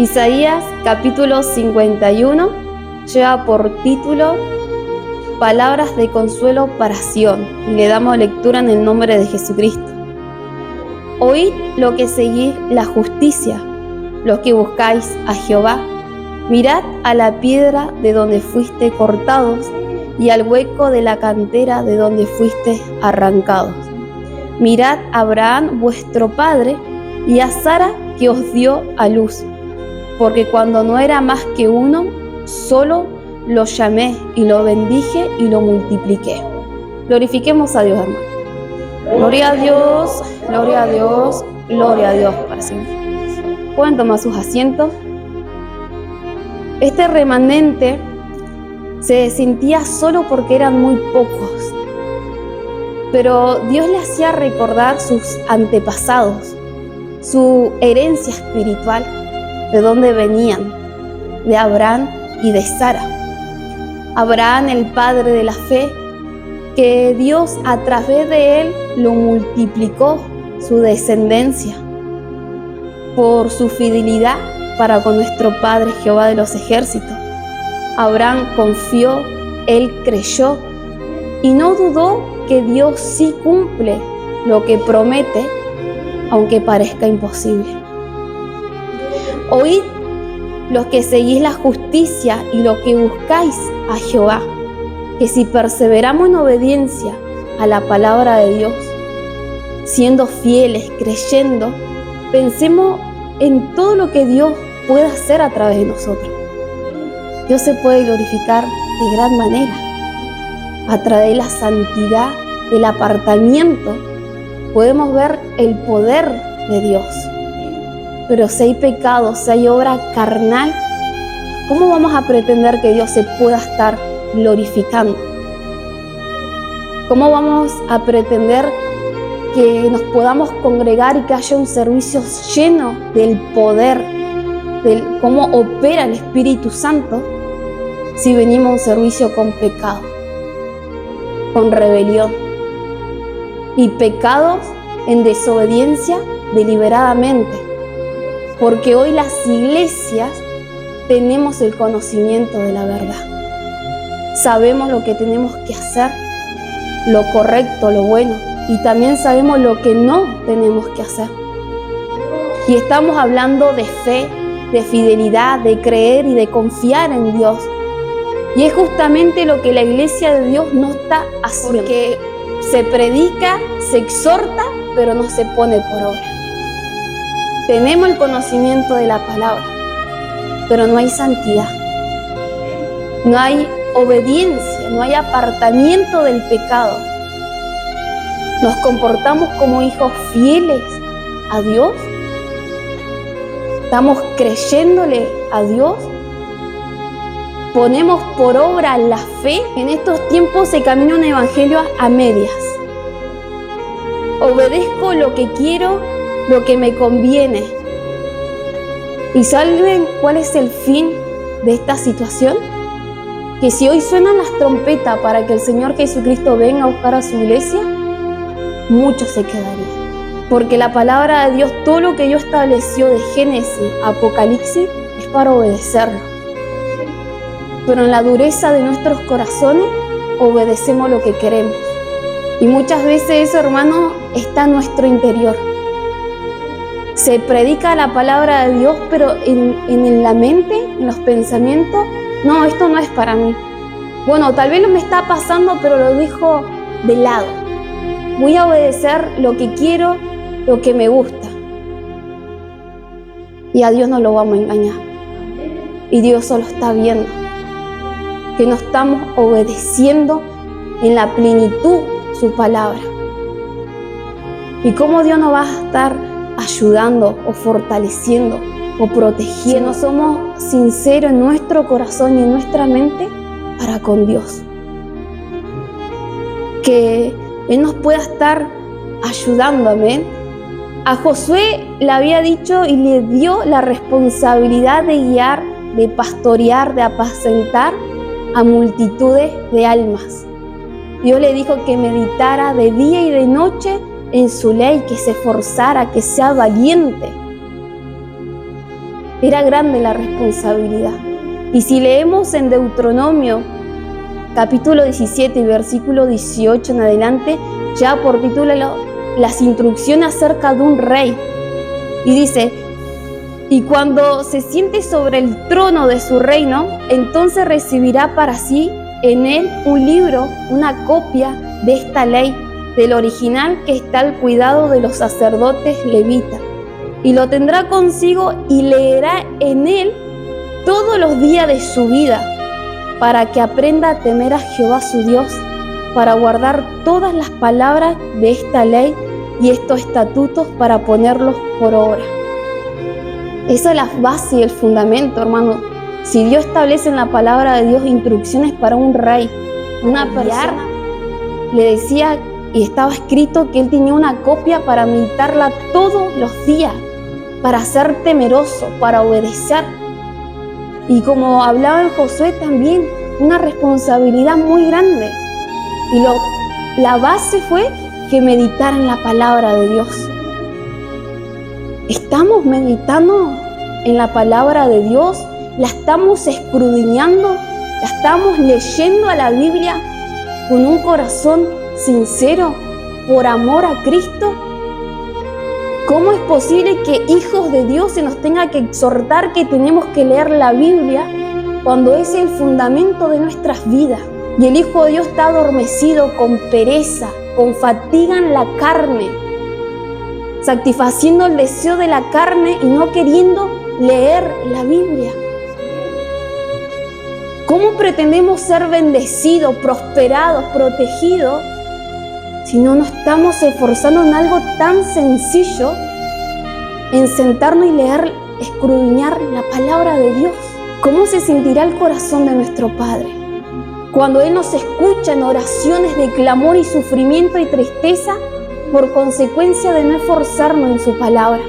Isaías capítulo 51 lleva por título Palabras de consuelo para Sión, y le damos lectura en el nombre de Jesucristo. Oíd lo que seguís la justicia, los que buscáis a Jehová. Mirad a la piedra de donde fuiste cortados y al hueco de la cantera de donde fuiste arrancados. Mirad a Abraham vuestro padre y a Sara que os dio a luz, porque cuando no era más que uno, solo lo llamé y lo bendije y lo multipliqué. Glorifiquemos a Dios, hermano. Gloria a Dios, gloria a Dios, gloria a Dios para siempre. Pueden tomar sus asientos. Este remanente se sentía solo porque eran muy pocos, pero Dios le hacía recordar sus antepasados, su herencia espiritual, de dónde venían, de Abraham y de Sara. Abraham, el padre de la fe, que Dios a través de él lo multiplicó su descendencia por su fidelidad para con nuestro Padre Jehová de los ejércitos. Abraham confió, él creyó y no dudó que Dios sí cumple lo que promete, aunque parezca imposible. Oíd los que seguís la justicia y los que buscáis a Jehová, que si perseveramos en obediencia a la palabra de Dios, siendo fieles, creyendo, pensemos en todo lo que Dios puede hacer a través de nosotros. Dios se puede glorificar de gran manera a través de la santidad, del apartamiento. Podemos ver el poder de Dios. Pero si hay pecado, si hay obra carnal, ¿cómo vamos a pretender que Dios se pueda estar glorificando? ¿Cómo vamos a pretender que nos podamos congregar y que haya un servicio lleno del poder, de cómo opera el Espíritu Santo, si venimos a un servicio con pecado, con rebelión y pecados en desobediencia deliberadamente? Porque hoy las iglesias tenemos el conocimiento de la verdad. Sabemos lo que tenemos que hacer, lo correcto, lo bueno, y también sabemos lo que no tenemos que hacer. Y estamos hablando de fe, de fidelidad, de creer y de confiar en Dios. Y es justamente lo que la iglesia de Dios no está haciendo. Porque se predica, se exhorta, pero no se pone por obra. Tenemos el conocimiento de la palabra, pero no hay santidad. No hay obediencia, no hay apartamiento del pecado. ¿Nos comportamos como hijos fieles a Dios? ¿Estamos creyéndole a Dios? ¿Ponemos por obra la fe? En estos tiempos se camina un evangelio a medias. Obedezco lo que quiero, lo que me conviene. ¿Y saben cuál es el fin de esta situación? Que si hoy suenan las trompetas para que el Señor Jesucristo venga a buscar a su iglesia, muchos se quedarían. Porque la palabra de Dios, todo lo que Dios estableció de Génesis a Apocalipsis, es para obedecerlo. Pero en la dureza de nuestros corazones, obedecemos lo que queremos. Y muchas veces eso, hermano, está en nuestro interior. Se predica la palabra de Dios, pero en la mente, en los pensamientos, no, esto no es para mí. Bueno, tal vez no me está pasando, pero lo dejo de lado. Voy a obedecer lo que quiero, lo que me gusta. Y a Dios no lo vamos a engañar. Y Dios solo está viendo que no estamos obedeciendo en la plenitud su palabra. ¿Y cómo Dios nos va a estar ayudando o fortaleciendo o protegiendo si no somos sinceros en nuestro corazón y en nuestra mente para con Dios? Que Él nos pueda estar ayudando, amén. A Josué le había dicho y le dio la responsabilidad de guiar, de pastorear, de apacentar a multitudes de almas. Dios le dijo que meditara de día y de noche en su ley, que se esforzara, que sea valiente. Era grande la responsabilidad. Y si leemos en Deuteronomio, capítulo 17 y versículo 18 en adelante, ya por título las instrucciones acerca de un rey. Y dice: y cuando se siente sobre el trono de su reino, entonces recibirá para sí en él un libro, una copia de esta ley, del original que está al cuidado de los sacerdotes levitas. Y lo tendrá consigo y leerá en él todos los días de su vida, para que aprenda a temer a Jehová su Dios, para guardar todas las palabras de esta ley y estos estatutos para ponerlos por obra. Esa es la base y el fundamento, hermano. Si Dios establece en la palabra de Dios instrucciones para un rey, una persona, le decía y estaba escrito que él tenía una copia para meditarla todos los días, para ser temeroso, para obedecer. Y como hablaba en Josué también, una responsabilidad muy grande. Y la base fue que meditara en la palabra de Dios. ¿Estamos meditando en la palabra de Dios? ¿La estamos escudriñando? ¿La estamos leyendo a la Biblia con un corazón sincero, por amor a Cristo? ¿Cómo es posible que hijos de Dios se nos tenga que exhortar que tenemos que leer la Biblia cuando es el fundamento de nuestras vidas? Y el Hijo de Dios está adormecido con pereza, con fatiga en la carne, satisfaciendo el deseo de la carne y no queriendo leer la Biblia. ¿Cómo pretendemos ser bendecidos, prosperados, protegidos si no nos estamos esforzando en algo tan sencillo, en sentarnos y leer, escudriñar la palabra de Dios? ¿Cómo se sentirá el corazón de nuestro Padre cuando Él nos escucha en oraciones de clamor y sufrimiento y tristeza por consecuencia de no esforzarnos en su palabra?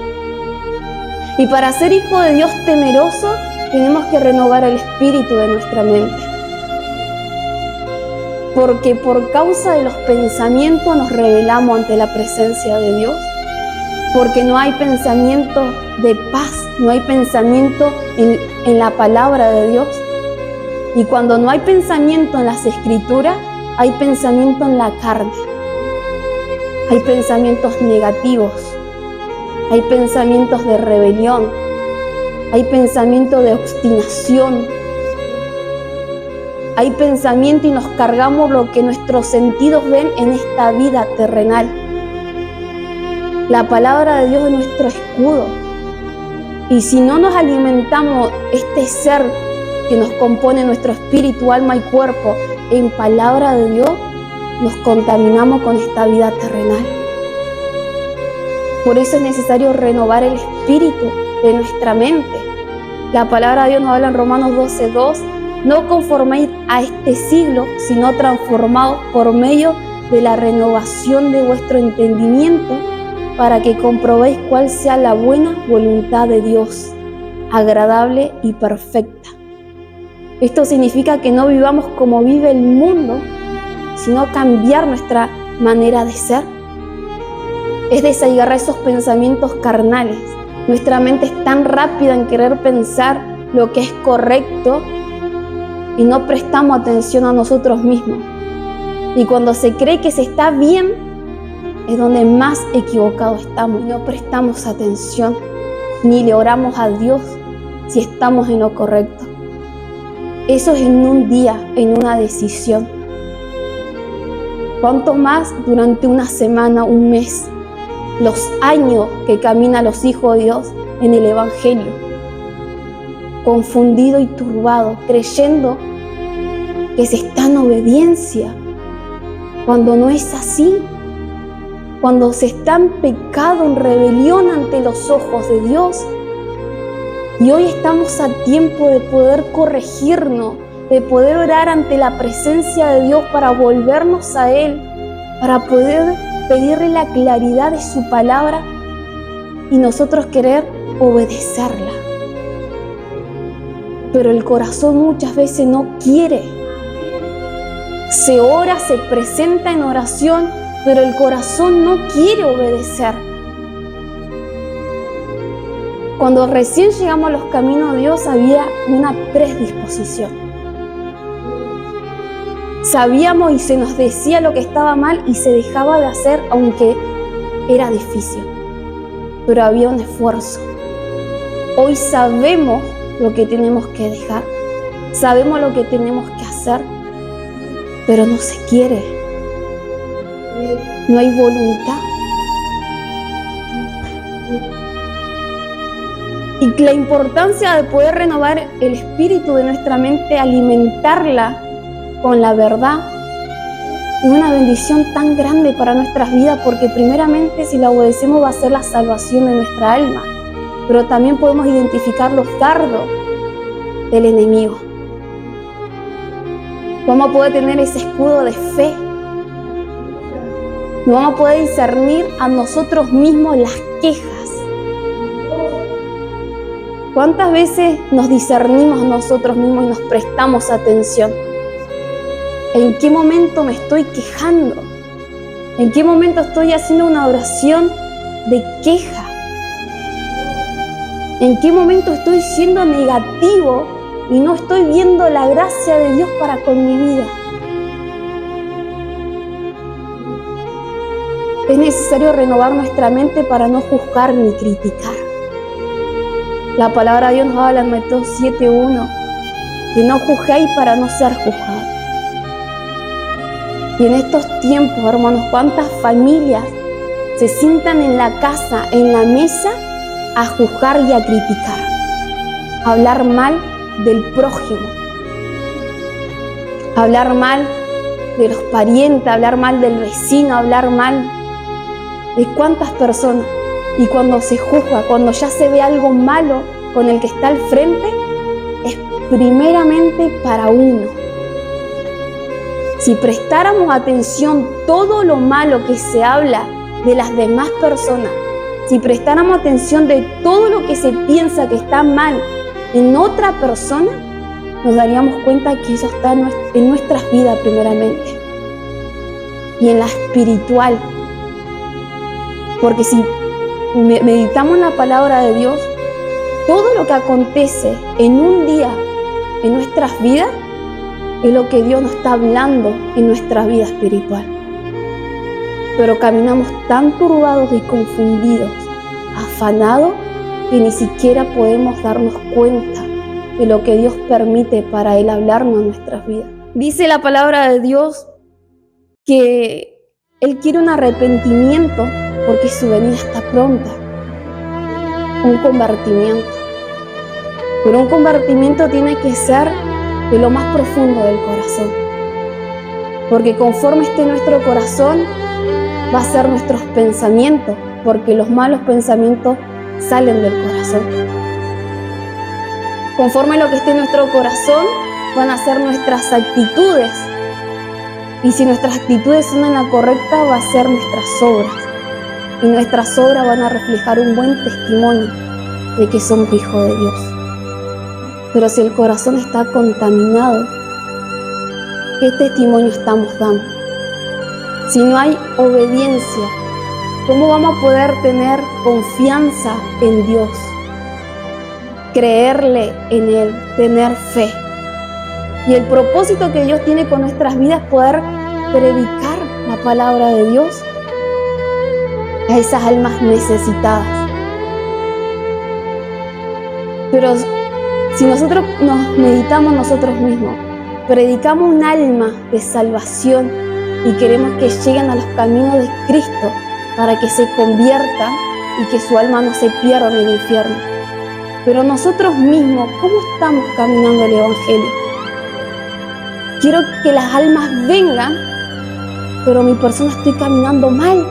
Y para ser hijo de Dios temeroso, tenemos que renovar el espíritu de nuestra mente. Porque por causa de los pensamientos nos rebelamos ante la presencia de Dios. Porque no hay pensamiento de paz, no hay pensamiento en la palabra de Dios. Y cuando no hay pensamiento en las Escrituras, hay pensamiento en la carne. Hay pensamientos negativos. Hay pensamientos de rebelión. Hay pensamientos de obstinación. Hay pensamiento y nos cargamos lo que nuestros sentidos ven en esta vida terrenal. La palabra de Dios es nuestro escudo. Y si no nos alimentamos este ser que nos compone nuestro espíritu, alma y cuerpo en palabra de Dios, nos contaminamos con esta vida terrenal. Por eso es necesario renovar el espíritu de nuestra mente. La palabra de Dios nos habla en Romanos 12:2: no conforméis a este siglo, sino transformados por medio de la renovación de vuestro entendimiento, para que comprobéis cuál sea la buena voluntad de Dios, agradable y perfecta. Esto significa que no vivamos como vive el mundo, sino cambiar nuestra manera de ser. Es desarraigar esos pensamientos carnales. Nuestra mente es tan rápida en querer pensar lo que es correcto y no prestamos atención a nosotros mismos. Y cuando se cree que se está bien, es donde más equivocados estamos y no prestamos atención ni le oramos a Dios si estamos en lo correcto. Eso es en un día, en una decisión. ¿Cuánto más durante una semana, un mes, los años que caminan los hijos de Dios en el Evangelio? Confundido y turbado, creyendo que se está en obediencia, cuando no es así. Cuando se está en pecado, en rebelión ante los ojos de Dios. Y hoy estamos a tiempo de poder corregirnos, de poder orar ante la presencia de Dios para volvernos a Él, para poder pedirle la claridad de su palabra y nosotros querer obedecerla. Pero el corazón muchas veces no quiere. Se ora, se presenta en oración, pero el corazón no quiere obedecer. Cuando recién llegamos a los caminos de Dios había una predisposición. Sabíamos y se nos decía lo que estaba mal y se dejaba de hacer aunque era difícil, pero había un esfuerzo. Hoy sabemos lo que tenemos que dejar, sabemos lo que tenemos que hacer, pero no se quiere, no hay voluntad. Y la importancia de poder renovar el espíritu de nuestra mente, alimentarla con la verdad, es una bendición tan grande para nuestras vidas, porque primeramente si la obedecemos va a ser la salvación de nuestra alma, pero también podemos identificar los dardos del enemigo. Vamos a poder tener ese escudo de fe. Nos vamos a poder discernir a nosotros mismos las quejas. ¿Cuántas veces nos discernimos a nosotros mismos y nos prestamos atención? ¿En qué momento me estoy quejando? ¿En qué momento estoy haciendo una oración de queja? ¿En qué momento estoy siendo negativo y no estoy viendo la gracia de Dios para con mi vida? Es necesario renovar nuestra mente para no juzgar ni criticar. La palabra de Dios nos habla en Mateo 7:1, que no juzguéis para no ser juzgados. Y en estos tiempos, hermanos, ¿cuántas familias se sientan en la casa, en la mesa, a juzgar y a criticar? A hablar mal del prójimo, a hablar mal de los parientes, a hablar mal del vecino, a hablar mal de cuántas personas. Y cuando se juzga, cuando ya se ve algo malo con el que está al frente, es primeramente para uno. Si prestáramos atención todo lo malo que se habla de las demás personas, si prestáramos atención de todo lo que se piensa que está mal en otra persona, nos daríamos cuenta que eso está en nuestras vidas primeramente y en la espiritual. Porque si meditamos en la palabra de Dios, todo lo que acontece en un día en nuestras vidas es lo que Dios nos está hablando en nuestra vida espiritual. Pero caminamos tan turbados y confundidos, afanados, que ni siquiera podemos darnos cuenta de lo que Dios permite para Él hablarnos en nuestras vidas. Dice la palabra de Dios que Él quiere un arrepentimiento porque su venida está pronta. Un convertimiento. Pero un convertimiento tiene que ser de lo más profundo del corazón. Porque conforme esté nuestro corazón, va a ser nuestros pensamientos, porque los malos pensamientos salen del corazón. Conforme lo que esté en nuestro corazón, van a ser nuestras actitudes. Y si nuestras actitudes son en la correcta, va a ser nuestras obras. Y nuestras obras van a reflejar un buen testimonio de que somos hijos de Dios. Pero si el corazón está contaminado, ¿qué testimonio estamos dando? Si no hay obediencia, ¿cómo vamos a poder tener confianza en Dios? Creerle en Él, tener fe. Y el propósito que Dios tiene con nuestras vidas es poder predicar la palabra de Dios a esas almas necesitadas. Pero si nosotros nos meditamos nosotros mismos, predicamos un alma de salvación y queremos que lleguen a los caminos de Cristo para que se conviertan y que su alma no se pierda en el infierno. Pero nosotros mismos, ¿cómo estamos caminando el Evangelio? Quiero que las almas vengan, pero mi persona estoy caminando mal.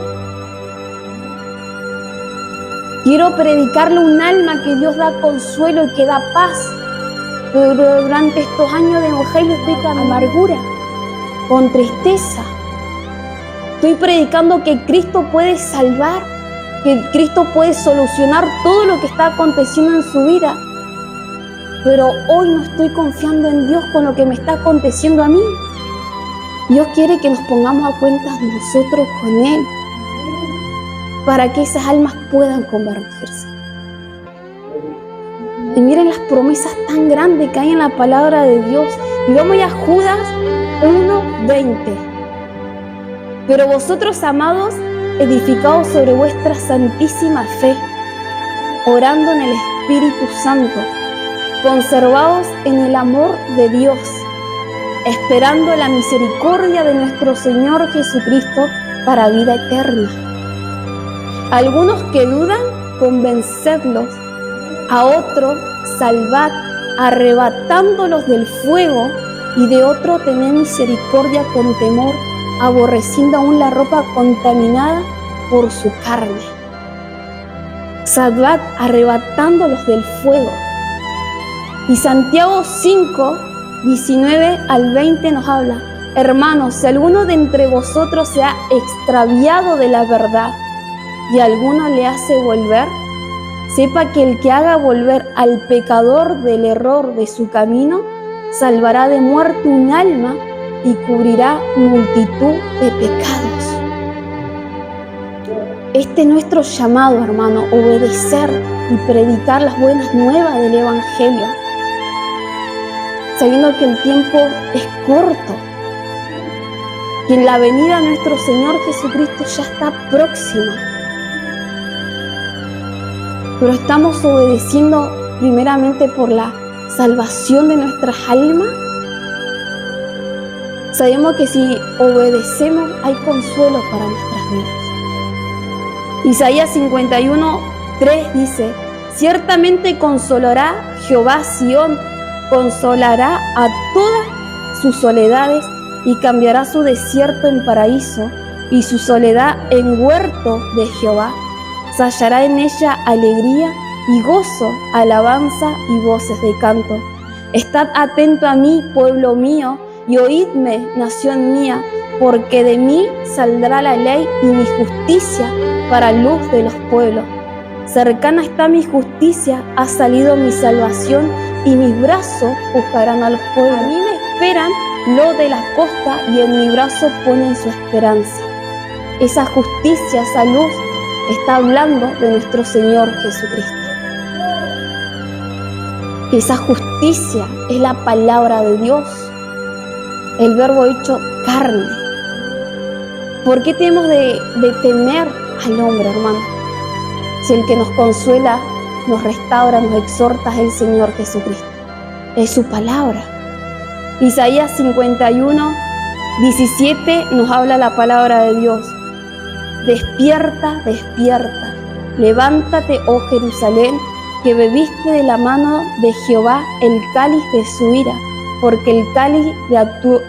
Quiero predicarle un alma que Dios da consuelo y que da paz. Pero durante estos años de evangelio estoy con amargura, con tristeza. Estoy predicando que Cristo puede salvar, que Cristo puede solucionar todo lo que está aconteciendo en su vida. Pero hoy no estoy confiando en Dios con lo que me está aconteciendo a mí. Dios quiere que nos pongamos a cuentas nosotros con Él, para que esas almas puedan convertirse. Y miren las promesas tan grandes que hay en la palabra de Dios. Y vamos a Judas 1:20. Pero vosotros, amados, edificados sobre vuestra santísima fe, orando en el Espíritu Santo, conservados en el amor de Dios, esperando la misericordia de nuestro Señor Jesucristo para vida eterna. Algunos que dudan, convencedlos; a otros salvad, arrebatándolos del fuego; y de otro tened misericordia con temor, aborreciendo aún la ropa contaminada por su carne. Salvad, arrebatándolos del fuego. Y Santiago 5:19-20 nos habla: hermanos, si alguno de entre vosotros se ha extraviado de la verdad y alguno le hace volver, sepa que el que haga volver al pecador del error de su camino, salvará de muerte un alma y cubrirá multitud de pecados. Este es nuestro llamado, hermano: obedecer y predicar las buenas nuevas del Evangelio, sabiendo que el tiempo es corto, que la venida de nuestro Señor Jesucristo ya está próxima. Pero estamos obedeciendo primeramente por la salvación de nuestras almas. Sabemos que si obedecemos hay consuelo para nuestras vidas. Isaías 51:3 dice: ciertamente consolará Jehová a Sión, consolará a todas sus soledades, y cambiará su desierto en paraíso y su soledad en huerto de Jehová. Se hallará en ella alegría y gozo, alabanza y voces de canto. Estad atento a mí, pueblo mío, y oídme, nación mía, porque de mí saldrá la ley y mi justicia para luz de los pueblos. Cercana está mi justicia, ha salido mi salvación, y mis brazos juzgarán a los pueblos. A mí me esperan los de la costa, y en mi brazo ponen su esperanza. Esa justicia, esa luz, está hablando de nuestro Señor Jesucristo. Esa justicia es la palabra de Dios, el verbo hecho carne. ¿Por qué tenemos de temer al hombre, hermano? Si el que nos consuela, nos restaura, nos exhorta es el Señor Jesucristo. Es su palabra. Isaías 51:17 nos habla la palabra de Dios. Despierta, despierta, levántate, oh Jerusalén, que bebiste de la mano de Jehová el cáliz de su ira, porque el cáliz de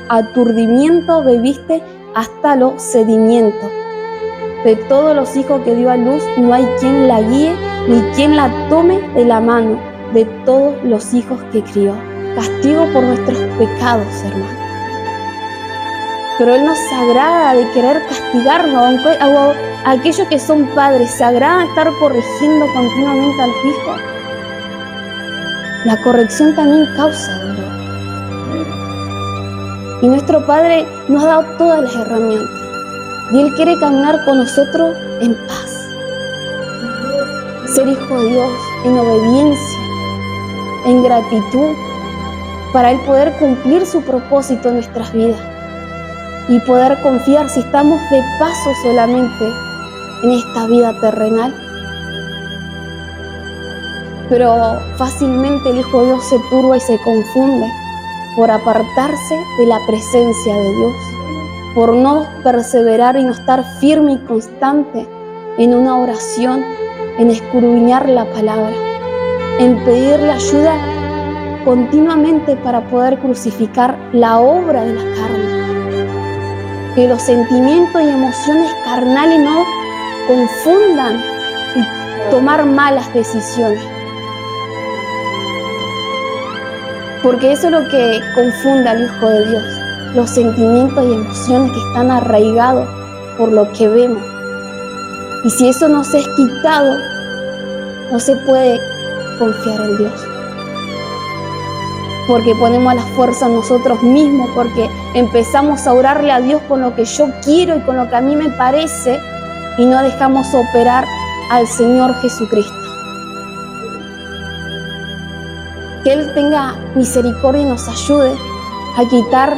aturdimiento bebiste hasta los sedimentos. De todos los hijos que dio a luz, no hay quien la guíe, ni quien la tome de la mano, de todos los hijos que crió. Castigo por nuestros pecados, hermano. Pero Él nos agrada de querer castigarnos. A aquellos que son padres, se agrada estar corrigiendo continuamente a los hijos. La corrección también causa dolor. Y nuestro Padre nos ha dado todas las herramientas. Y Él quiere caminar con nosotros en paz. Ser hijo de Dios en obediencia, en gratitud, para Él poder cumplir su propósito en nuestras vidas. Y poder confiar si estamos de paso solamente en esta vida terrenal. Pero fácilmente el Hijo de Dios se turba y se confunde por apartarse de la presencia de Dios, por no perseverar y no estar firme y constante en una oración, en escudriñar la palabra, en pedirle ayuda continuamente para poder crucificar la obra de la carne. Que los sentimientos y emociones carnales no confundan y tomar malas decisiones. Porque eso es lo que confunde al Hijo de Dios, los sentimientos y emociones que están arraigados por lo que vemos. Y si eso no se es quitado, no se puede confiar en Dios. Porque ponemos la fuerza en nosotros mismos, porque empezamos a orarle a Dios con lo que yo quiero y con lo que a mí me parece, y no dejamos operar al Señor Jesucristo. Que Él tenga misericordia y nos ayude a quitar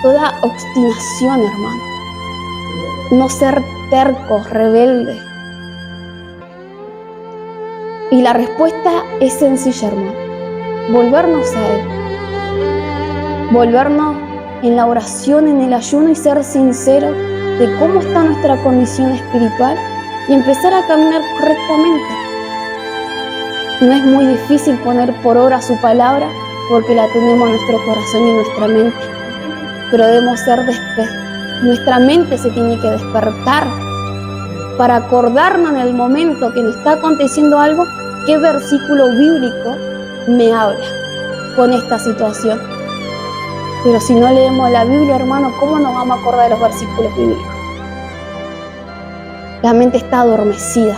toda obstinación, hermano. No ser tercos, rebeldes. Y la respuesta es sencilla, hermano. Volvernos a Él. Volvernos en la oración, en el ayuno y ser sinceros de cómo está nuestra condición espiritual y empezar a caminar correctamente. No es muy difícil poner por obra su palabra porque la tenemos en nuestro corazón y en nuestra mente. Pero debemos ser nuestra mente se tiene que despertar para acordarnos en el momento que nos está aconteciendo algo, qué versículo bíblico me habla con esta situación. Pero si no leemos la Biblia, hermano, ¿cómo nos vamos a acordar de los versículos bíblicos? La mente está adormecida.